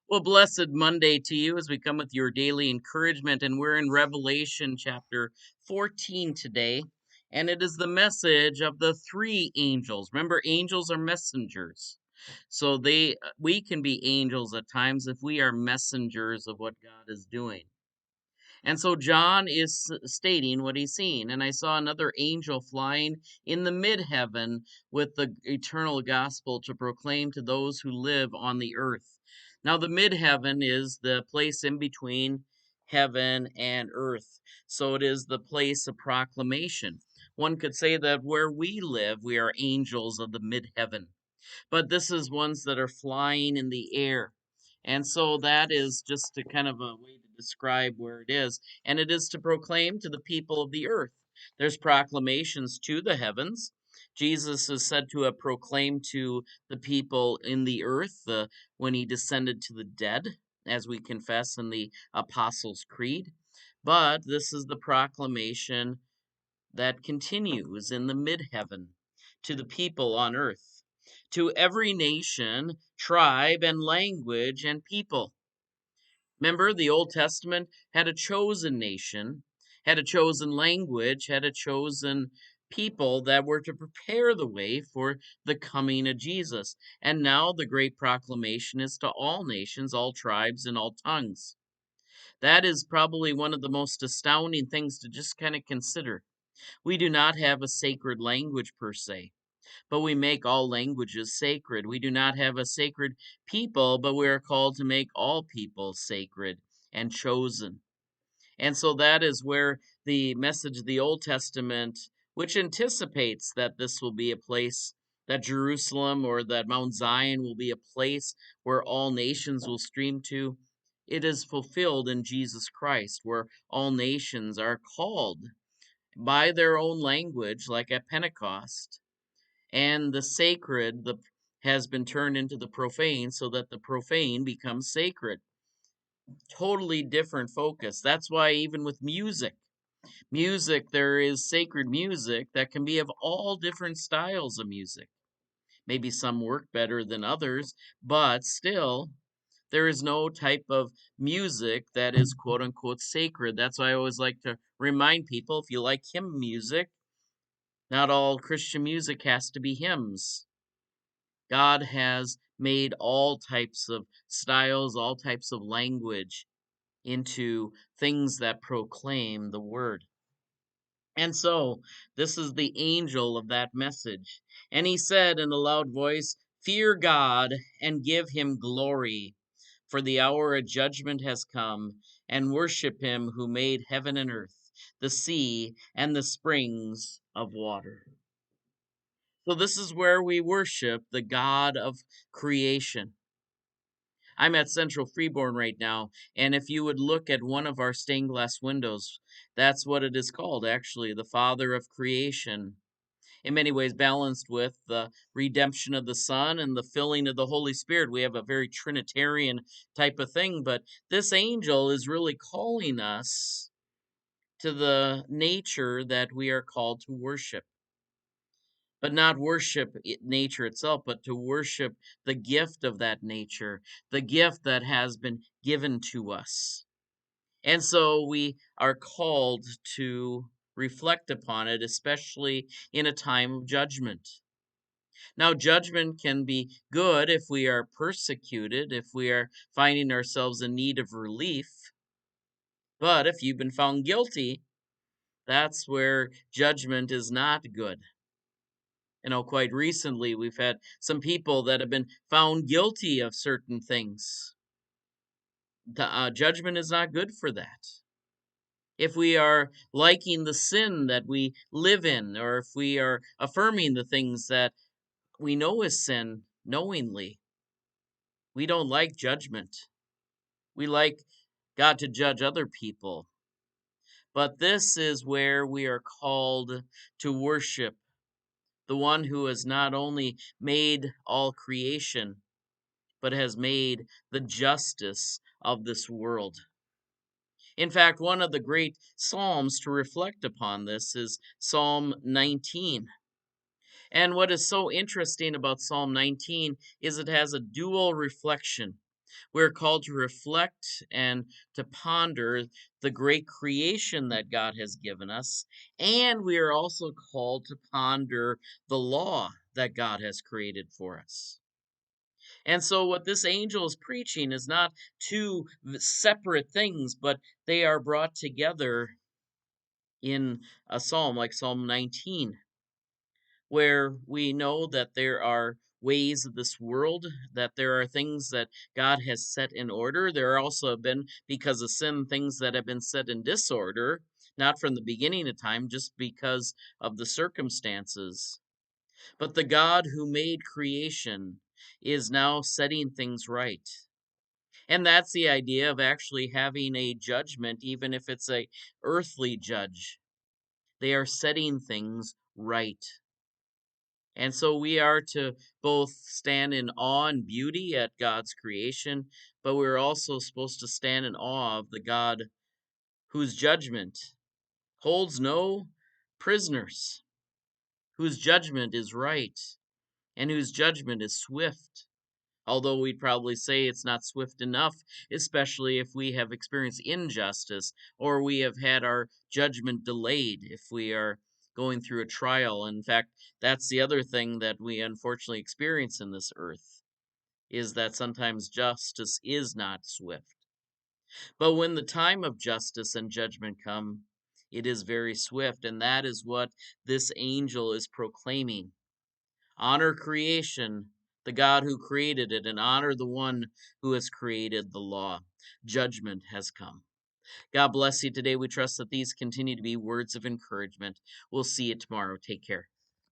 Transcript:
Well, blessed Monday to you as we come with your daily encouragement. And we're in Revelation chapter 14 today. And it is the message of the three angels. Remember, angels are messengers. So we can be angels at times if we are messengers of what God is doing. And so John is stating what he's seen. And I saw another angel flying in the mid heaven with the eternal gospel to proclaim to those who live on the earth. Now, the mid heaven is the place in between heaven and earth. So it is the place of proclamation. One could say that where we live, we are angels of the mid heaven, but this is ones that are flying in the air. And so that is just a kind of a way to describe where it is. And it is to proclaim to the people of the earth. There's proclamations to the heavens. Jesus is said to have proclaimed to the people in the earth when he descended to the dead, as we confess in the Apostles' Creed. But this is the proclamation that continues in the mid heaven to the people on earth, to every nation, tribe, and language and people. Remember, the Old Testament had a chosen nation, had a chosen language, had a chosen people that were to prepare the way for the coming of Jesus. And now the great proclamation is to all nations, all tribes, and all tongues. That is probably one of the most astounding things to just kind of consider. We do not have a sacred language per se, but we make all languages sacred. We do not have a sacred people, but we are called to make all people sacred and chosen. And so that is where the message of the Old Testament, which anticipates that this will be a place, that Jerusalem or that Mount Zion will be a place where all nations will stream to, it is fulfilled in Jesus Christ, where all nations are called by their own language, like at Pentecost, and the sacred has been turned into the profane so that the profane becomes sacred. Totally different focus. That's why even with music, there is sacred music that can be of all different styles of music. Maybe some work better than others, but still, there is no type of music that is quote unquote sacred. That's why I always like to remind people, if you like hymn music, not all Christian music has to be hymns. God has made all types of styles, all types of language into things that proclaim the word. And so, this is the angel of that message. And he said in a loud voice, "Fear God and give him glory, for the hour of judgment has come, and worship him who made heaven and earth, the sea, and the springs of water." So this is where we worship the God of creation. I'm at Central Freeborn right now, and if you would look at one of our stained glass windows, that's what it is called, actually, the Father of creation. In many ways, balanced with the redemption of the Son and the filling of the Holy Spirit. We have a very Trinitarian type of thing, but this angel is really calling us to the nature that we are called to worship, but not worship nature itself, but to worship the gift of that nature, the gift that has been given to us. And so we are called to reflect upon it, especially in a time of judgment. Now, judgment can be good if we are persecuted, if we are finding ourselves in need of relief. But if you've been found guilty, that's where judgment is not good. Quite recently, we've had some people that have been found guilty of certain things. The judgment is not good for that. If we are liking the sin that we live in, or if we are affirming the things that we know is sin knowingly, we don't like judgment. We like God to judge other people. But this is where we are called to worship the one who has not only made all creation, but has made the justice of this world. In fact, one of the great Psalms to reflect upon this is Psalm 19. And what is so interesting about Psalm 19 is it has a dual reflection. We're called to reflect and to ponder the great creation that God has given us. And we are also called to ponder the law that God has created for us. And so, what this angel is preaching is not two separate things, but they are brought together in a psalm like Psalm 19, where we know that there are ways of this world, that there are things that God has set in order. There are also been, because of sin, things that have been set in disorder, not from the beginning of time, just because of the circumstances. But the God who made creation is now setting things right. And that's the idea of actually having a judgment, even if it's a earthly judge. They are setting things right. And so we are to both stand in awe and beauty at God's creation, but we're also supposed to stand in awe of the God whose judgment holds no prisoners, whose judgment is right, and whose judgment is swift. Although we'd probably say it's not swift enough, especially if we have experienced injustice or we have had our judgment delayed if we are going through a trial. In fact, that's the other thing that we unfortunately experience in this earth, is that sometimes justice is not swift. But when the time of justice and judgment come, it is very swift, and that is what this angel is proclaiming. Honor creation, the God who created it, and honor the one who has created the law. Judgment has come. God bless you today. We trust that these continue to be words of encouragement. We'll see you tomorrow. Take care.